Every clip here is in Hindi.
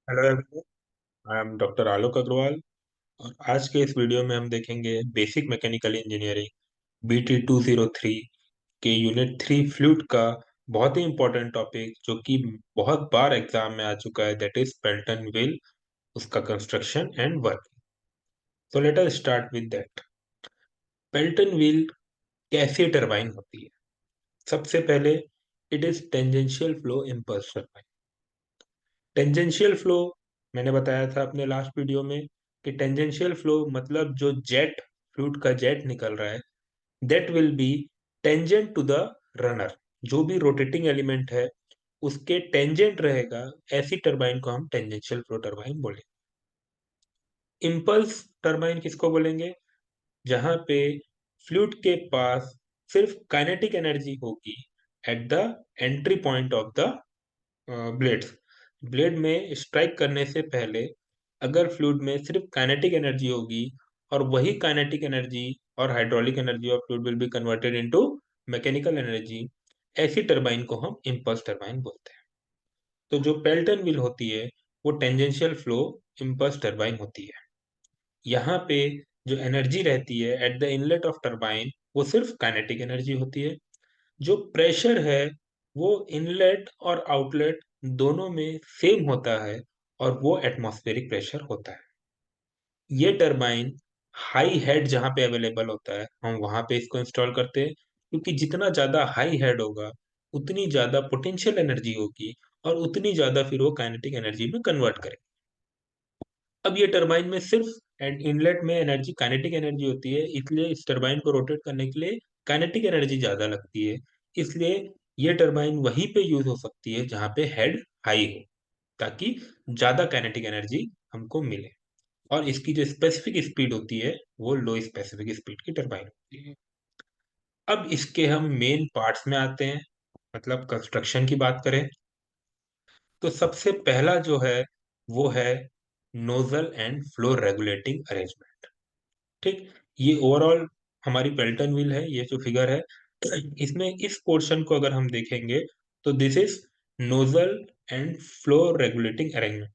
Hello everyone, I am doctor Alok Agrawal. और आज के इस वीडियो में हम देखेंगे बेसिक मैकेनिकल इंजीनियरिंग BT 203 के यूनिट 3 फ्लूइड का बहुत ही इंपॉर्टेंट टॉपिक जो कि बहुत बार एग्जाम में आ चुका है, दैट इज पेल्टन व्हील, उसका construction and work. So let us start with that. Pelton wheel कैसे टरबाइन होती है? सबसे पहले, it is tangential flow impulse turbine. Tangential flow, मैंने बताया था अपने लास्ट वीडियो में कि टेंजेंशियल फ्लो मतलब जो जेट, फ्लूइड का जेट निकल रहा है, that will be tangent to the runner. जो भी रोटेटिंग एलिमेंट है उसके टेंजेंट रहेगा, ऐसी टरबाइन को हम टेंजेंशियल फ्लो टरबाइन बोलेंगे। इम्पल्स टरबाइन किसको बोलेंगे? जहां पे फ्लूइड के पास सिर्फ काइनेटिक एनर्जी होगी at the entry point of the blades. Blade में स्ट्राइक करने से पहले अगर फ्लूइड में सिर्फ काइनेटिक एनर्जी होगी और वही काइनेटिक एनर्जी और hydraulic energy of fluid will be converted into mechanical energy, ऐसी टरबाइन को हम इम्पल्स टरबाइन बोलते हैं। तो जो पेल्टन व्हील होती है वो टेंजेंशियल फ्लो इम्पल्स टरबाइन होती है। यहाँ पे जो एनर्जी रहती है at the inlet of turbine वो सिर्फ काइनेटिक एनर्जी होती है। जो प्रेशर है वो इनलेट और आउटलेट दोनों में सेम होता है और वो एटमॉस्फेरिक प्रेशर होता है। ये टरबाइन हाई हेड जहाँ पे अवेलेबल होता है हम वहां पे इसको इंस्टॉल करते हैं, क्योंकि जितना ज्यादा हाई हेड होगा उतनी ज्यादा पोटेंशियल एनर्जी होगी और उतनी ज्यादा फिर वो काइनेटिक एनर्जी में कन्वर्ट करेगा। अब ये टरबाइन में सिर्फ इनलेट में एनर्जी काइनेटिक एनर्जी होती है, इसलिए इस टरबाइन को रोटेट करने के लिए काइनेटिक एनर्जी ज्यादा लगती है। इसलिए ये टरबाइन वहीं पे यूज हो सकती है जहाँ पे हेड हाई हो, ताकि ज्यादा काइनेटिक एनर्जी हमको मिले। और इसकी जो स्पेसिफिक स्पीड होती है वो लो स्पेसिफिक स्पीड की टरबाइन होती है। अब इसके हम मेन पार्ट्स में आते हैं, मतलब कंस्ट्रक्शन की बात करें तो सबसे पहला जो है वो है nozzle and flow regulating arrangement. ठीक, ये ओवरऑल हमारी पेल्टन व्हील है, ये जो फिगर है इसमें इस पोर्शन को अगर हम देखेंगे तो this is nozzle and flow regulating arrangement.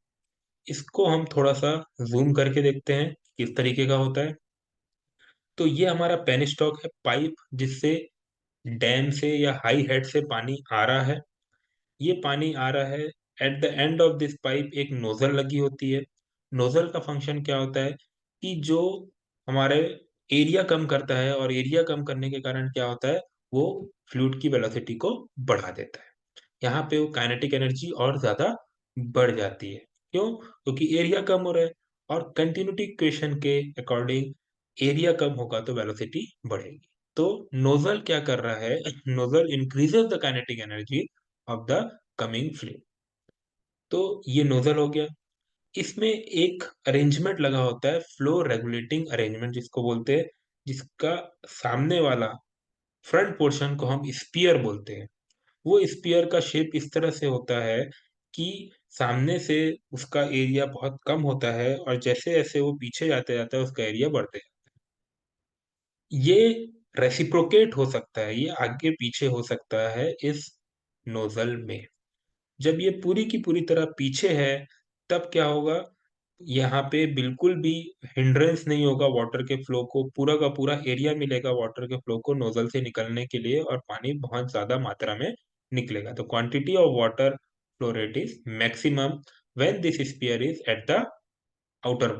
इसको हम थोड़ा सा जूम करके देखते हैं किस तरीके का होता है। तो ये हमारा पेन स्टॉक है, पाइप जिससे डैम से या हाई हेड से पानी आ रहा है। ये पानी आ रहा है, at the end of this pipe एक नोजल लगी होती है। नोजल का फंक्शन क्या होता है कि जो हमारे एरिया कम करता है, और एरिया कम करने के कारण क्या होता है, वो फ्लूइड की वेलोसिटी को बढ़ा देता है। यहाँ पे वो काइनेटिक एनर्जी और ज्यादा बढ़ जाती है। क्यों? क्योंकि एरिया कम हो रहा है, और कंटिन्यूटी इक्वेशन के अकॉर्डिंग एरिया कम होगा तो वेलोसिटी बढ़ेगी। तो नोजल क्या कर रहा है, nozzle increases the kinetic energy of the coming fluid. तो ये नोजल हो गया। इसमें एक अरेंजमेंट लगा होता है, फ्लो रेगुलेटिंग अरेंजमेंट जिसको बोलते हैं, जिसका सामने वाला फ्रंट पोर्शन को हम स्पीयर बोलते हैं। वो स्पीयर का शेप इस तरह से होता है कि सामने से उसका एरिया बहुत कम होता है, और जैसे जैसे वो पीछे जाते जाता है उसका एरिया बढ़ते जाता है। ये रेसिप्रोकेट हो सकता है, ये आगे पीछे हो सकता है इस नोजल में। जब ये पूरी की पूरी तरह पीछे है तब क्या होगा, यहाँ पे बिल्कुल भी हिंड्रेंस नहीं होगा वाटर के फ्लो को, पूरा का पूरा एरिया मिलेगा वाटर के फ्लो को नोजल से निकलने के लिए, और पानी बहुत ज्यादा मात्रा में निकलेगा। तो quantity of water flow rate is maximum when this sphere is at the outer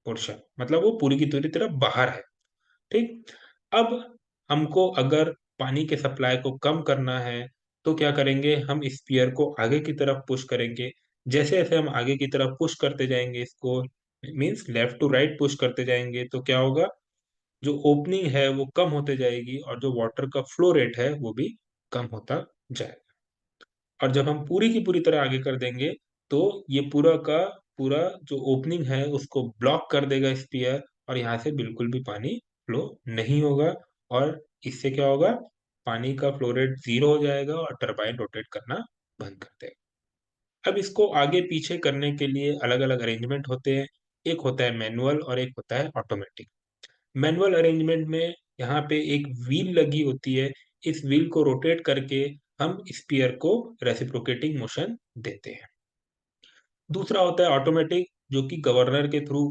portion, मतलब वो पूरी की पूरी तरह बाहर है। ठीक, अब हमको अगर पानी के सप्लाई को कम करना है तो क्या करेंगे, हम स्पीयर को आगे की तरफ पुश करेंगे। जैसे जैसे हम आगे की तरफ पुश करते जाएंगे, इसको means left to right push करते जाएंगे, तो क्या होगा, जो ओपनिंग है वो कम होते जाएगी और जो वाटर का फ्लो रेट है वो भी कम होता जाएगा। और जब हम पूरी की पूरी तरह आगे कर देंगे तो ये पूरा का पूरा जो ओपनिंग है उसको ब्लॉक कर देगा स्पीयर, और यहाँ से बिल्कुल भी पानी फ्लो नहीं होगा। और इससे क्या होगा, पानी का फ्लो रेट जीरो हो जाएगा और टरबाइन रोटेट करना बंद कर देगा। अब इसको आगे पीछे करने के लिए अलग अलग अरेंजमेंट होते हैं। एक होता है मैनुअल और एक होता है ऑटोमेटिक। मैनुअल अरेंजमेंट में यहाँ पे एक व्हील लगी होती है, इस व्हील को रोटेट करके हम स्पीयर को रेसिप्रोकेटिंग मोशन देते हैं। दूसरा होता है ऑटोमेटिक, जो कि गवर्नर के थ्रू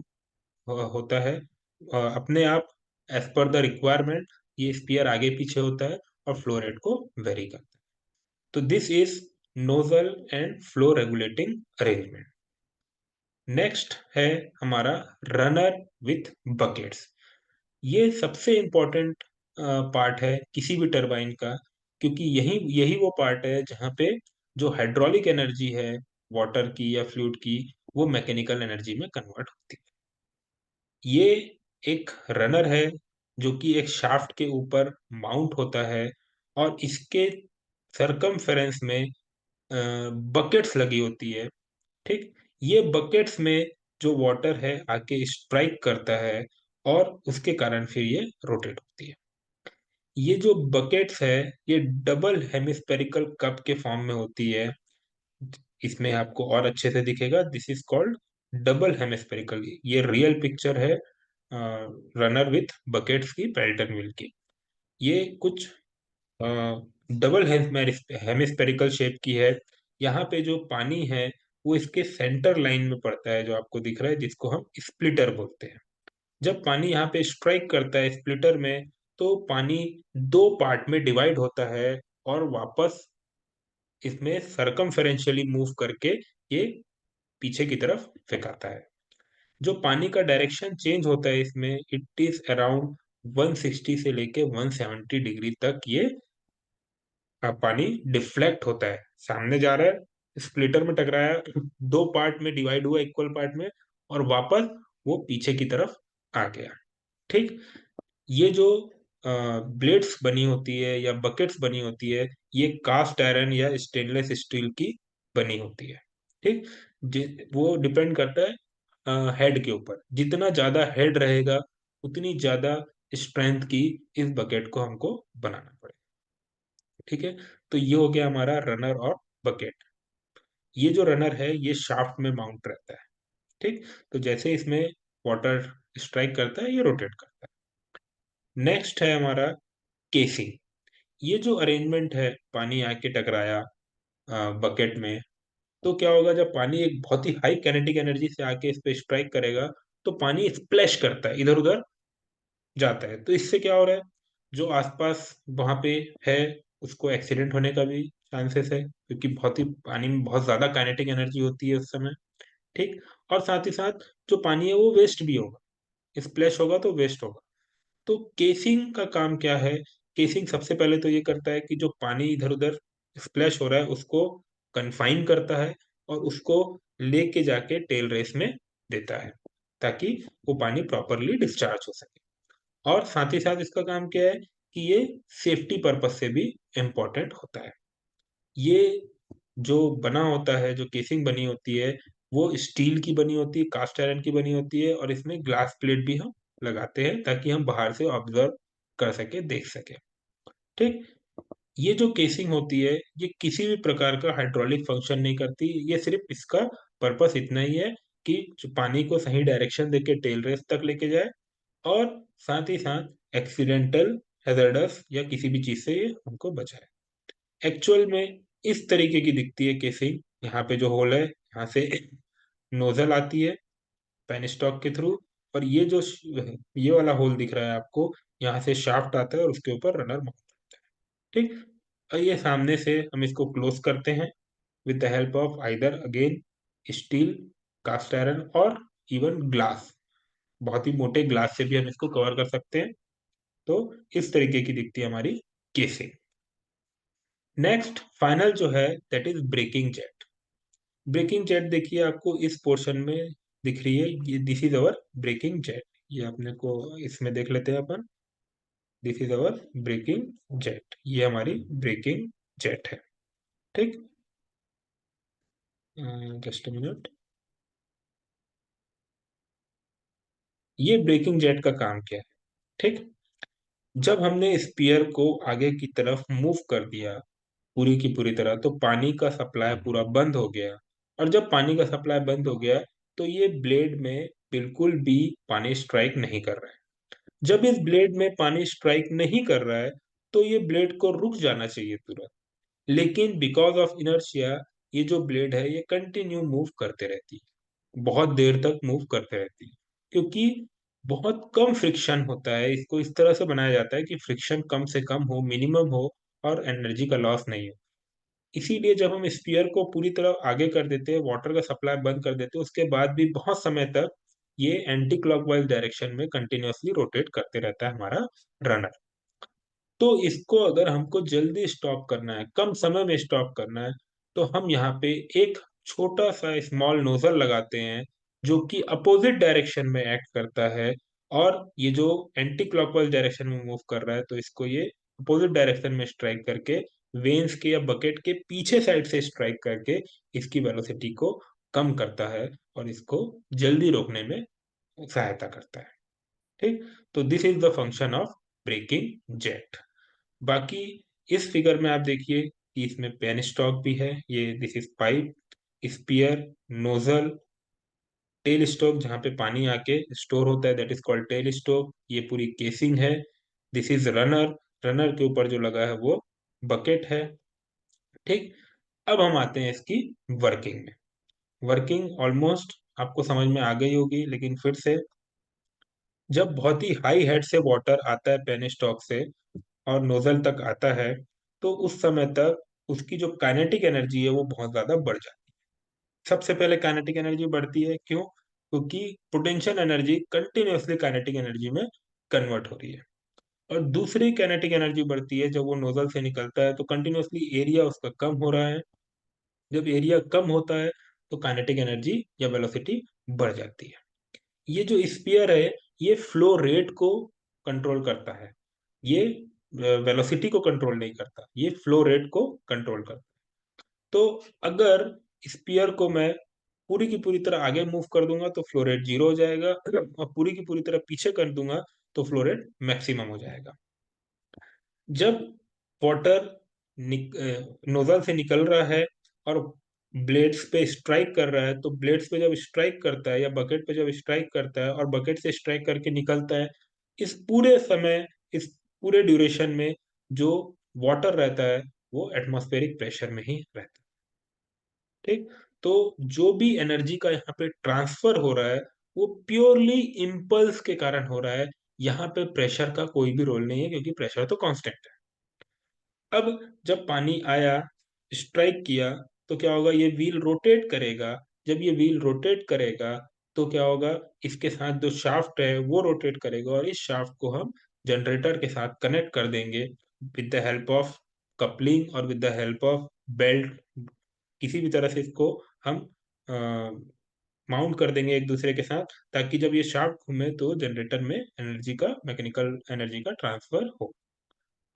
होता है, अपने आप एज पर द रिक्वायरमेंट ये स्पीयर आगे पीछे होता है और फ्लो रेट को वेरी करता है। तो this is nozzle and flow regulating arrangement. Next है हमारा रनर विथ बकेट्स। ये सबसे इम्पोर्टेंट पार्ट है किसी भी टरबाइन का, क्योंकि यही यही वो पार्ट है जहाँ पे जो हाइड्रोलिक एनर्जी है वाटर की या फ्लूइड की, वो मैकेनिकल एनर्जी में कन्वर्ट होती है। ये एक रनर है जो कि एक शाफ्ट के ऊपर माउंट होता है, और इसके सरकमफेरेंस में बकेट्स लगी होती है। ठीक, ये बकेट्स में जो वाटर है आके स्ट्राइक करता है, और उसके कारण फिर ये रोटेट होती है। ये जो बकेट्स है ये डबल हेमिस्फेरिकल कप के फॉर्म में होती है। इसमें आपको और अच्छे से दिखेगा, this is called double hemispherical. ये रियल पिक्चर है रनर विथ बकेट्स की पेल्टन व्हील की। ये कुछ डबल हेमिस्फेरिकल शेप की है। यहाँ पे जो पानी है वो इसके सेंटर लाइन में पड़ता है, जो आपको दिख रहा है, जिसको हम स्प्लिटर बोलते हैं। जब पानी यहाँ पे स्ट्राइक करता है स्प्लिटर में, तो पानी दो पार्ट में डिवाइड होता है और वापस इसमें सरकमफेरेंशियली मूव करके ये पीछे की तरफ फेंकाता है। जो पानी का डायरेक्शन चेंज होता है इसमें, इट इज अराउंड 160 से लेके 170 डिग्री तक ये पानी डिफ्लेक्ट होता है। सामने जा रहा है, स्प्लिटर में टकराया, दो पार्ट में डिवाइड हुआ इक्वल पार्ट में, और वापस वो पीछे की तरफ आ गया। ठीक, ये जो ब्लेड्स बनी होती है या बकेट्स बनी होती है, ये कास्ट आयरन या स्टेनलेस स्टील की बनी होती है। ठीक, वो डिपेंड करता है हेड के ऊपर। जितना ज्यादा हेड रहेगा उतनी ज्यादा स्ट्रेंथ की इस बकेट को हमको बनाना पड़ेगा। ठीक है, तो ये हो गया हमारा रनर और बकेट। ये जो रनर है ये शाफ्ट में माउंट रहता है। ठीक, तो जैसे इसमें वाटर स्ट्राइक करता है ये रोटेट करता है। नेक्स्ट है हमारा केसिंग। ये जो अरेंजमेंट है, पानी आके टकराया बकेट में, तो क्या होगा, जब पानी एक बहुत ही हाई काइनेटिक एनर्जी से आके इस पे स्ट्राइक करेगा, तो पानी स्प्लैश करता है, इधर उधर जाता है। तो इससे क्या हो रहा है, जो आसपास वहां पे है उसको एक्सीडेंट होने का भी चांसेस है, क्योंकि बहुत ही पानी में बहुत ज्यादा काइनेटिक एनर्जी होती है उस समय। ठीक, और साथ ही साथ जो पानी है वो वेस्ट भी होगा, स्प्लैश होगा तो वेस्ट होगा। तो केसिंग का काम क्या है? केसिंग सबसे पहले तो ये करता है कि जो पानी इधर उधर स्प्लैश हो रहा है उसको कन्फाइन करता है, और उसको लेके जाके टेल रेस में देता है, ताकि वो पानी प्रॉपरली डिस्चार्ज हो सके। और साथ ही साथ इसका काम क्या है कि ये सेफ्टी पर्पस से भी इम्पोर्टेंट होता है। ये जो बना होता है, जो केसिंग बनी होती है, वो स्टील की बनी होती है, कास्ट आयरन की बनी होती है, और इसमें ग्लास प्लेट भी हम लगाते हैं ताकि हम बाहर से ऑब्जर्व कर सके, देख सके। ठीक, ये जो केसिंग होती है ये किसी भी प्रकार का हाइड्रोलिक फंक्शन नहीं करती। ये सिर्फ इसका पर्पस इतना ही है कि जो पानी को सही डायरेक्शन देके टेल रेस तक लेके जाए, और साथ ही साथ एक्सीडेंटल हैजर्डस या किसी भी चीज से ये हमको बचाए। एक्चुअल में इस तरीके की दिखती है केसिंग। यहाँ पे जो होल है, यहाँ से नोजल आती है पेनस्टॉक के थ्रू, और ये जो ये वाला होल दिख रहा है आपको, यहाँ से शाफ्ट आता है और उसके ऊपर रनर माउंट होता है। ठीक, और ये सामने से हम इसको क्लोज करते हैं with the help of either again steel, cast iron, और इवन ग्लास। बहुत ही मोटे ग्लास से भी हम इसको कवर कर सकते हैं। तो इस तरीके की दिखती है हमारी केसिंग। नेक्स्ट फाइनल जो है that is breaking jet. Breaking jet देखिए आपको इस पोर्शन में दिख रही है, ये this is our breaking jet. ये अपने को इसमें देख लेते हैं अपन, this is our breaking jet, ये हमारी ब्रेकिंग जेट है। ठीक, जस्ट मिनट। ये ब्रेकिंग जेट का काम क्या है? ठीक, जब हमने स्पीयर को आगे की तरफ मूव कर दिया पूरी की पूरी तरह, तो पानी का सप्लाई पूरा बंद हो गया। और जब पानी का सप्लाई बंद हो गया, तो ये ब्लेड में बिल्कुल भी पानी स्ट्राइक नहीं कर रहा है। जब इस ब्लेड में पानी स्ट्राइक नहीं कर रहा है, तो ये ब्लेड को रुक जाना चाहिए तुरंत। लेकिन बिकॉज ऑफ इनर्शिया ये जो ब्लेड है ये कंटिन्यू मूव करते रहती है, बहुत देर तक मूव करते रहती है, क्योंकि बहुत कम फ्रिक्शन होता है। इसको इस तरह से बनाया जाता है कि फ्रिक्शन कम से कम हो, मिनिमम हो, और एनर्जी का लॉस नहीं हो। इसीलिए जब हम स्पीयर को पूरी तरह आगे कर देते हैं, वाटर का सप्लाई बंद कर देते हैं, उसके बाद भी बहुत समय तक ये एंटी क्लॉकवाइज डायरेक्शन में कंटिन्यूअसली रोटेट करते रहता है हमारा रनर। तो इसको अगर हमको जल्दी स्टॉप करना है, कम समय में स्टॉप करना है, तो हम यहाँ पे एक छोटा सा स्मॉल नोजल लगाते हैं, जो कि अपोजिट डायरेक्शन में एक्ट करता है। और ये जो एंटी क्लॉकवाइज डायरेक्शन में मूव कर रहा है, तो इसको ये अपोजिट डायरेक्शन में स्ट्राइक करके वेन्स के या बकेट के पीछे साइड से स्ट्राइक करके इसकी वेलोसिटी को कम करता है और इसको जल्दी रोकने में सहायता करता है। ठीक। तो this is the function of breaking jet. बाकी इस फिगर में आप देखिए कि इसमें पेन स्टॉक भी है। ये this is pipe, spear, nozzle, tail stock जहाँ पे पानी आके स्टोर होता है, that is called tail stock. ये पूरी केसिंग है। दिस इज रनर, रनर के ऊपर जो लगा है वो बकेट है। ठीक। अब हम आते हैं इसकी वर्किंग में। वर्किंग ऑलमोस्ट आपको समझ में आ गई होगी, लेकिन फिर से, जब बहुत ही हाई हेड से वाटर आता है पेन स्टॉक से और नोजल तक आता है, तो उस समय तक उसकी जो काइनेटिक एनर्जी है वो बहुत ज्यादा बढ़ जाती है। सबसे पहले काइनेटिक एनर्जी बढ़ती है, क्यों? क्योंकि potential energy continuously kinetic energy में कन्वर्ट हो रही है। और दूसरी काइनेटिक एनर्जी बढ़ती है जब वो नोजल से निकलता है, तो कंटिन्यूअसली एरिया उसका कम हो रहा है। जब एरिया कम होता है तो काइनेटिक एनर्जी या वेलोसिटी बढ़ जाती है। ये जो स्पीयर है, ये फ्लो रेट को कंट्रोल करता है। ये वेलोसिटी को कंट्रोल नहीं करता, ये फ्लो रेट को कंट्रोल करता है। तो अगर स्पीयर को मैं पूरी की पूरी तरह आगे मूव कर दूंगा तो फ्लो रेट 0 हो जाएगा, और पूरी की पूरी तरह पीछे कर दूंगा तो फ्लो रेट मैक्सिमम हो जाएगा। जब वाटर नोजल से निकल रहा है और ब्लेड्स पे स्ट्राइक कर रहा है, तो ब्लेड्स पे जब स्ट्राइक करता है या बकेट पे जब स्ट्राइक करता है और बकेट से स्ट्राइक करके निकलता है, इस पूरे समय, इस पूरे ड्यूरेशन में जो वाटर रहता है वो एटमॉस्फेरिक प्रेशर में ही रहता है। ठीक। तो जो भी एनर्जी का यहाँ पे ट्रांसफर हो रहा है वो प्योरली इम्पल्स के कारण हो रहा है। यहाँ पे प्रेशर का कोई भी रोल नहीं है, क्योंकि प्रेशर तो कांस्टेंट है। अब जब पानी आया, स्ट्राइक किया, तो क्या होगा? ये व्हील रोटेट करेगा। जब ये व्हील रोटेट करेगा तो क्या होगा? इसके साथ जो शाफ्ट है वो रोटेट करेगा, और इस शाफ्ट को हम जनरेटर के साथ कनेक्ट कर देंगे with the help of coupling और with the help of belt. किसी भी तरह से इसको हम माउंट कर देंगे एक दूसरे के साथ, ताकि जब ये शाफ्ट घूमे तो जनरेटर में एनर्जी का, मैकेनिकल एनर्जी का ट्रांसफर हो।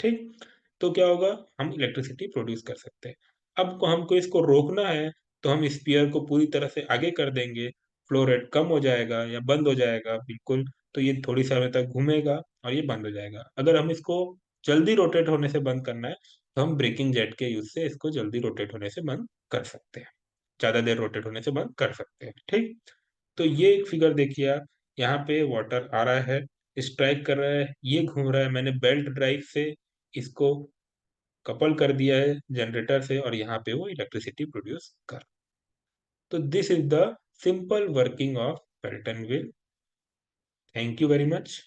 ठीक। तो क्या होगा? हम इलेक्ट्रिसिटी प्रोड्यूस कर सकते हैं। अब को हमको इसको रोकना है, तो हम स्पीयर को पूरी तरह से आगे कर देंगे, फ्लो रेट कम हो जाएगा या बंद हो जाएगा बिल्कुल। तो ये थोड़ी समय तक घूमेगा और ये बंद हो जाएगा। अगर हम इसको जल्दी रोटेट होने से बंद करना है, तो हम ब्रेकिंग जेट के यूज से इसको जल्दी रोटेट होने से बंद कर सकते हैं, ज्यादा देर रोटेट होने से बंद कर सकते हैं। ठीक। तो ये एक फिगर देखिए आप, यहाँ पे वाटर आ रहा है, स्ट्राइक कर रहा है, ये घूम रहा है, मैंने बेल्ट ड्राइव से इसको कपल कर दिया है जनरेटर से, और यहाँ पे वो इलेक्ट्रिसिटी प्रोड्यूस कर। तो this is the simple working of Pelton wheel. Thank you very much.